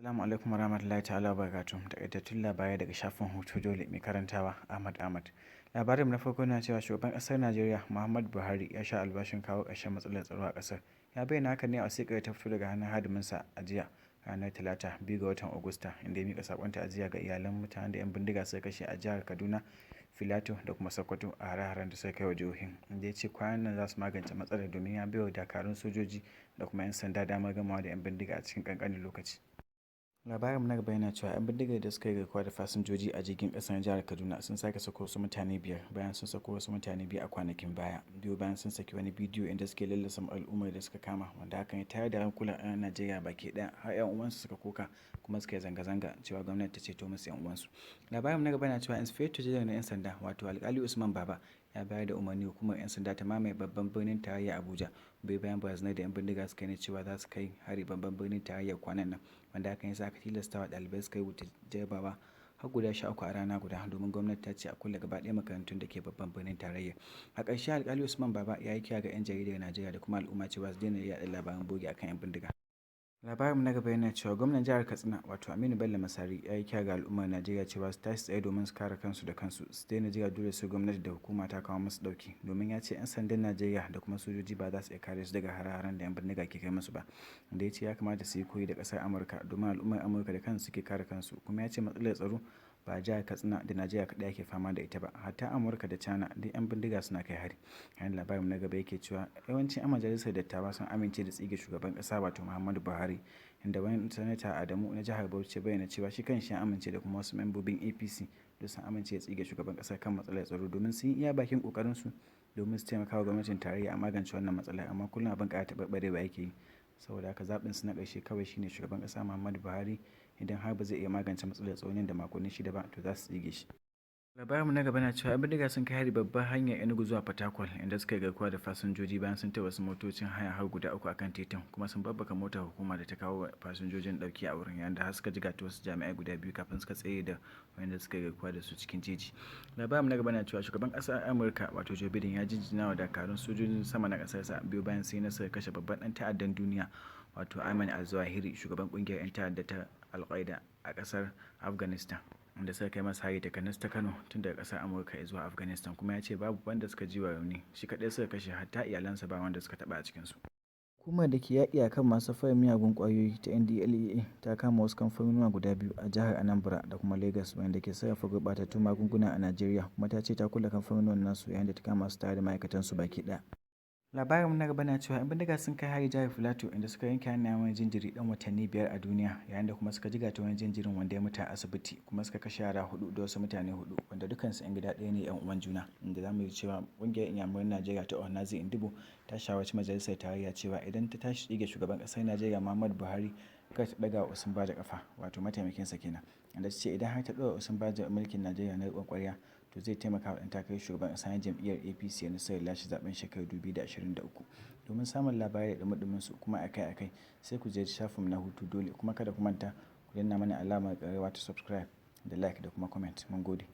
Assalamu alaikum warahmatullahi ta'ala wabarakatuh. Takaitattun labarai daga shafin hutudole mai karantawa Ahmad. Labarin na farko na cewa shugaban ƙasar Najeriya Muhammadu Buhari ya sha albashin kawo ƙarshen matsalar tsaro a ƙasar. Ya bayyana haka ne a wasiƙar ta fito daga hannun hadiminsa a jiya ranar Talata 2 ga watan Agusta, inda ya miƙa saƙon ta'aziyya ga iyalan mutanen da 'yan bindiga suka kashe a jihar Kaduna, Filato da kuma Sokoto a hare-haren da suka kai wa jihohin, inda ya ce kwanan nan za su magance matsalar domin ya baiwa dakarun sojoji da kuma 'yan sanda damar gamawa da 'yan bindiga a cikin ƙanƙanin lokaci. Labarin na gaba yana cewa 'yan bindigar da suka yi garkuwa da fasinjoji a jirgin ƙasar jihar Kaduna sun sake sako wasu mutane biyar bayan sun sako wasu mutane biyu a kwanakin baya, biyu bayan sun saki wani bidiyo inda suke lallasa al'ummar da suka kama, wanda hakan ya tayar da hankulan 'yan Najeriya baki ɗaya, har 'yan uwansu suka koka kuma suka yi zanga-zanga cewa gwamnati ta ceto musu 'yan uwansu. Labarin na gaba yana cewa Inspector General na 'yan sanda wato Alkali Usman Baba ya bayar da umarni hukumar 'yan sanda ta mamaye babban birnin tarayya Abuja, bai bayan barazanar da 'yan bindiga suka yi cewa za su kai hari babban birnin tarayyar kwanan nan, wanda hakan ya sa aka tilasta wa ɗalibai suka yi wuta jarabawa har guda 13 a rana guda, domin gwamnati ta ce a kulle gaba ɗaya makarantun da ke babban birnin tarayya. A ƙarshe Alkali Usman Baba ya yi kira ga 'yan jaridar Najeriya da kuma al'umma cewa su daina yaɗa labaran bogi akan 'yan bindiga. Labarin na gaba yana cewa gwamnan jihar Katsina wato Aminu Bello Masari ya yi kira ga al'ummar Najeriya cewa su tashi tsaye domin su kare kansu da kansu, su daina jira dole sai gwamnati da hukuma ta kawo musu ɗauki, domin ya ce 'yan sandan Najeriya da kuma sojoji ba za su iya kare su daga hare-haren da 'yan bindiga ke kai musu ba, da ya ce ya kamata su yi koyi da ƙasar Amurka domin al'ummar Amurka da kansu suke kare kansu, kuma ya ce matsalar tsaro ba jihar Katsina da Najeriya kaɗai ake fama da ita ba, hatta Amurka da China duk 'yan bindiga suna kai hari. Yayin labarin na gaba yake cewa yawancin 'yan majalisar dattawa sun amince da tsige shugaban ƙasa wato Muhammadu Buhari, inda wani sanata Adamu na jihar Bauchi bayyana cewa shi kanshi ya amince da kuma wasu membobin APC da sun amince da tsige shugaban ƙasar kan matsalar tsaro, domin sun yi iya bakin ƙoƙarin su domin su taimaka wa gwamnatin tarayya a magance wannan matsalar, amma kullum abin ƙara taɓarɓarewa yake yi. Saboda haka zaɓin su na ƙarshe kawai shine shugaban ƙasa Muhammadu Buhari, idan har ba zai iya magance matsalar tsaro nan da makonni 6 ba to za su tsige shi. Labarinmu na gaba na cewa 'yan bindiga sun kai hari babbar hanyar Enugu zuwa Fatakwal, inda suka yi garkuwa da fasinjoji bayan sun tare wasu motocin haya har guda 3 akan titin, kuma sun babbaka motar hukuma da ta kawo fasinjojin ɗauki a wurin, yayin da har suka jigata wasu jami'ai guda 2 kafin suka tsere da wanda suka yi garkuwa da su cikin jeji. Labarinmu na gaba na cewa shugaban ƙasar Amurka wato Joe Biden ya jinjina wa dakarun sojojin sama na ƙasarsa biyu bayan sai nasarar kashe babban ɗan ta'addan duniya wato Ayman al-Zawahiri, shugaban ƙungiyar 'yan ta'adda ta Al-Qaeda a ƙasar Afghanistan, da suka kai masa hari daga ta Kano tun daga ƙasar Amurka zuwa Afghanistan, kuma ya ce babu wanda suka ji wa rauni, shi kaɗai suka kashe, hatta iyalansa ba wanda suka taɓa a cikinsu. Hukumar da ke yaƙi a kan masu safarar miyagun ƙwayoyi ta NDLEA ta kama wasu kamfanonuwa guda 2 a jihar Anambra da kuma Lagos wanda ke sarrafa gurɓatattun magunguna a Najeriya, kuma ta ce ta kulle kamfanonuwan nasu yayin da ta kama su tare da ma'aikatansu baki ɗaya. Labarin na gaba na cewa 'yan bindiga sun kai hari jihar Filato, inda suka yanke hannayen wani jinjiri dan watanni 5 a duniya, yayin da kuma suka jigata wani jinjirin wanda ya mutu a asibiti, kuma suka kashe yara 4 da wasu mutane 4 wanda dukansu 'yan gida ɗaya ne 'yan uwan juna, inda za mu yi cewa ƙungiyar inyamuran Najeriya ta Onazi Indibo ta shawarci majalisar tarayya cewa idan ta tashi tsige shugaban ƙasar Najeriya Muhammadu Buhari kar ta ɗaga wa Osinbajo ƙafa wato mataimakinsa kenan, inda ta ce idan har ta ɗora Osinbajo mulkin Najeriya na riƙon ƙwarya to zai taimaka wa ɗan takarar shugaban ƙasa na jam'iyyar APC ya nasarar lashe zaben shekarar 2023. Domin samun labarai da ɗumi su kuma akai-akai sai ku je shafinmu na hutudole, kuma kada ku manta ku danna mana alamar ƙararrawa ta subscribe da like da kuma comment. Mun gode.